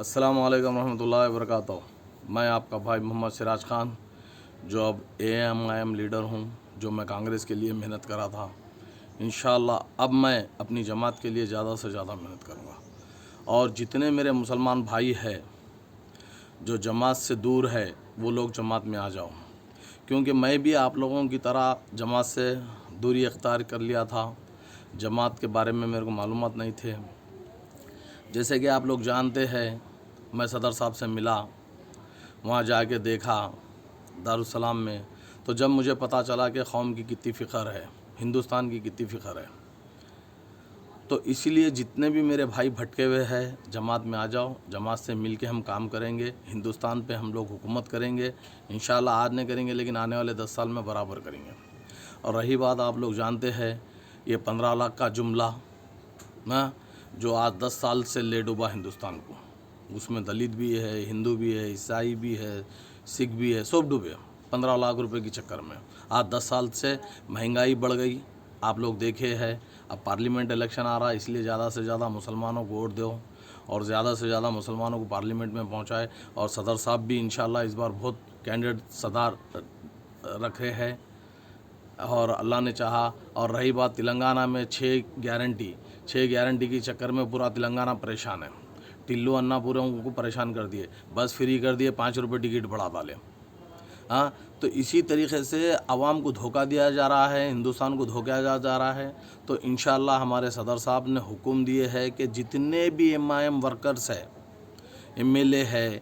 अस्सलाम वालेकुम रहमतुल्लाहि व बरकातहू। मैं आपका भाई मोहम्मद सिराज खान, जो अब AMIM लीडर हूँ, जो मैं कांग्रेस के लिए मेहनत करा था। इंशाअल्लाह अब मैं अपनी जमात के लिए ज़्यादा से ज़्यादा मेहनत करूँगा। और जितने मेरे मुसलमान भाई हैं जो जमात से दूर है, वो लोग जमात में आ जाओ, क्योंकि मैं भी आप लोगों की तरह जमात से दूरी अख्तियार कर लिया था। जमात के बारे में मेरे को मालूमात नहीं थे। जैसे कि आप लोग जानते हैं, मैं सदर साहब से मिला, वहाँ जाके देखा दारुस्सलाम में, तो जब मुझे पता चला कि कौम की कितनी फ़िक्र है, हिंदुस्तान की कितनी फ़िक्र है, तो इसीलिए जितने भी मेरे भाई भटके हुए हैं, जमात में आ जाओ। जमात से मिल के हम काम करेंगे, हिंदुस्तान पे हम लोग हुकूमत करेंगे। इंशाअल्लाह आज नहीं करेंगे, लेकिन आने वाले 10 साल में बराबर करेंगे। और रही बात, आप लोग जानते हैं ये 15 लाख का जुमला ना, जो आज 10 साल से ले डूबा हिंदुस्तान को, उसमें दलित भी है, हिंदू भी है, ईसाई भी है, सिख भी है, सब डूबे 15 लाख रुपए के चक्कर में। आज 10 साल से महंगाई बढ़ गई, आप लोग देखे हैं। अब पार्लियामेंट इलेक्शन आ रहा है, इसलिए ज़्यादा से ज़्यादा मुसलमानों को वोट दो और ज़्यादा से ज़्यादा मुसलमानों को पार्लियामेंट में पहुँचाए। और सदर साहब भी इंशाअल्लाह इस बार बहुत कैंडिडेट सदार रखे हैं, और अल्लाह ने चाहा। और रही बात तेलंगाना में 6 गारंटी के चक्कर में पूरा तेलंगाना परेशान है। टिल्लू अन्ना पूरे उनको परेशान कर दिए, बस फ्री कर दिए, 5 रुपये टिकट बढ़ा डाले। हाँ, तो इसी तरीके से आवाम को धोखा दिया जा रहा है, हिंदुस्तान को धोखा दिया जा रहा है। तो इंशाअल्लाह हमारे सदर साहब ने हुक्म दिए है कि जितने भी MIM वर्कर्स है, MLA है,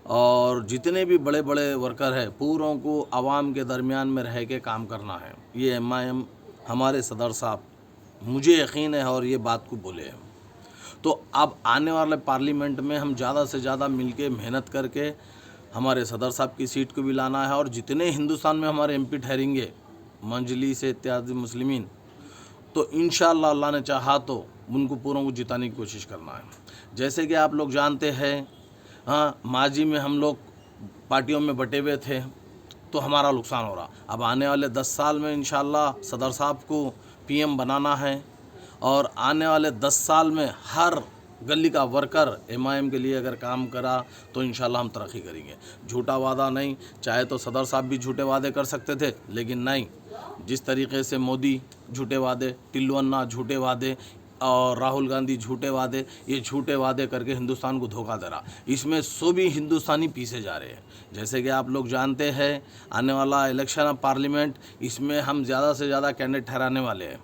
और जितने भी बड़े बड़े वर्कर हैं, पूरों को आवाम के दरमियान में रह के काम करना है। ये MIM हमारे सदर साहब, मुझे यकीन है, और ये बात को बोले हैं। तो अब आने वाले पार्लियामेंट में हम ज़्यादा से ज़्यादा मिलके मेहनत करके हमारे सदर साहब की सीट को भी लाना है। और जितने हिंदुस्तान में हमारे MP ठहरेंगे, मंजलिस इत्तेहाद मुस्लिमीन, तो इंशाअल्लाह अल्लाह ने चाहा तो उनको पूरों को जिताने की कोशिश करना है। जैसे कि आप लोग जानते हैं, हाँ, माजी में हम लोग पार्टियों में बटे हुए थे, तो हमारा नुकसान हो रहा। अब आने वाले 10 साल में इंशाअल्लाह सदर साहब को PM बनाना है, और आने वाले 10 साल में हर गली का वर्कर MIM के लिए अगर काम करा तो इंशाअल्लाह हम तरक्की करेंगे। झूठा वादा नहीं, चाहे तो सदर साहब भी झूठे वादे कर सकते थे, लेकिन नहीं, जिस तरीके से मोदी झूठे वादे, टिल्लू अन्ना झूठे वादे, और राहुल गांधी झूठे वादे, ये झूठे वादे करके हिंदुस्तान को धोखा दे रहा। इसमें सो भी हिंदुस्तानी पीछे जा रहे हैं। जैसे कि आप लोग जानते हैं, आने वाला इलेक्शन ऑफ पार्लियामेंट, इसमें हम ज़्यादा से ज़्यादा कैंडिडेट ठहराने वाले हैं।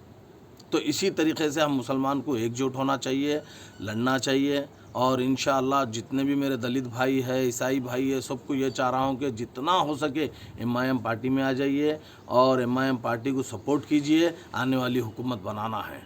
तो इसी तरीके से हम मुसलमान को एकजुट होना चाहिए, लड़ना चाहिए। और इंशाअल्लाह जितने भी मेरे दलित भाई है, ईसाई भाई है, सबको ये चाह रहा हूँ कि जितना हो सके MIM पार्टी में आ जाइए और MIM पार्टी को सपोर्ट कीजिए। आने वाली हुकूमत बनाना है,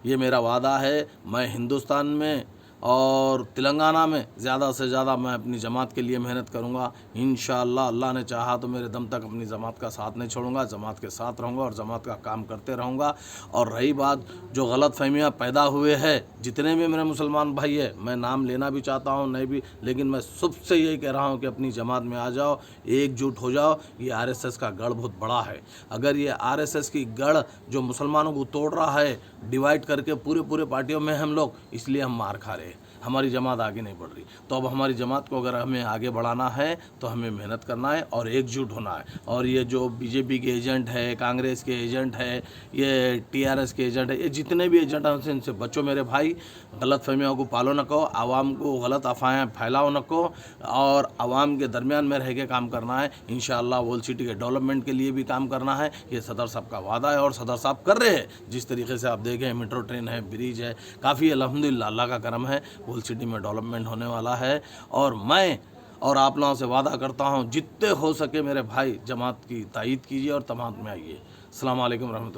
ये मेरा वादा है। मैं हिंदुस्तान में और तेलंगाना में ज़्यादा से ज़्यादा मैं अपनी जमात के लिए मेहनत करूँगा। इंशाअल्लाह अल्लाह ने चाहा तो मेरे दम तक अपनी जमात का साथ नहीं छोड़ूंगा, जमात के साथ रहूँगा और जमात का काम करते रहूँगा। और रही बात जो गलत फहमियाँ पैदा हुए हैं, जितने भी मेरे मुसलमान भाई है, मैं नाम लेना भी चाहता हूँ नहीं भी, लेकिन मैं सबसे यही कह रहा हूँ कि अपनी जमात में आ जाओ, एकजुट हो जाओ। ये RSS का गढ़ बहुत बड़ा है। अगर ये RSS की गढ़ जो मुसलमानों को तोड़ रहा है, डिवाइड करके पूरे पार्टियों में हम लोग, इसलिए हम मार खा रहे हैं, हमारी जमात आगे नहीं बढ़ रही। तो अब हमारी जमात को अगर हमें आगे बढ़ाना है तो हमें मेहनत करना है और एकजुट होना है। और ये जो BJP के एजेंट है, कांग्रेस के एजेंट है, ये TRS के एजेंट है, ये जितने भी एजेंट हैं इनसे बचो मेरे भाई। गलत फहमियों को पालो न को, आवाम को गलत अफवाहें फैलाओ न को, और आवाम के दरमियान में रह के काम करना है। इंशाअल्लाह वॉल सिटी के डेवलपमेंट के लिए भी काम करना है। ये सदर साहब का वादा है और सदर साहब कर रहे हैं। जिस तरीके से आप देखें, मेट्रो ट्रेन है, ब्रिज है, काफ़ी अल्हम्दुलिल्लाह अल्लाह का करम है, वॉल सिटी में डेवलपमेंट होने वाला है। और मैं और आप लोगों से वादा करता हूँ, जितने हो सके मेरे भाई जमात की तायीद कीजिए और जमात में आइए। अस्सलाम वालेकुम रहमतुल्लाह।